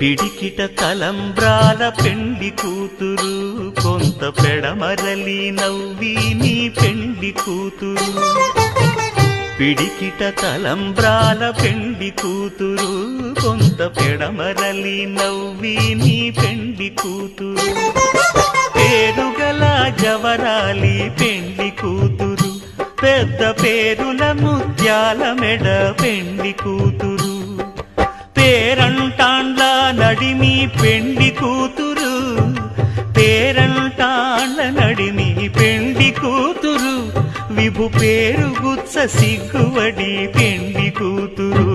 పిడికిట తలంబ్రాల పెండి కూతురు కొంత పెడమరలి నవ్వి నీ పెండి కూతురు పిడికిట తలంబ్రాల పెండి కూతురు కొంత పెడమరలి నవ్వి నీ పెండి కూతురు పేరుగల జవరాలి పెండి కూతురు పెద్ద పేరుల ముత్యాల మెడ పెండి కూతురు పేరంటాండ్ల నడిమి పెండి కూతురు పేరంటాండ్ల నడిమి పెండి కూతురు విభు పేరు గుత్స సిగ్గువడి పెండి కూతురు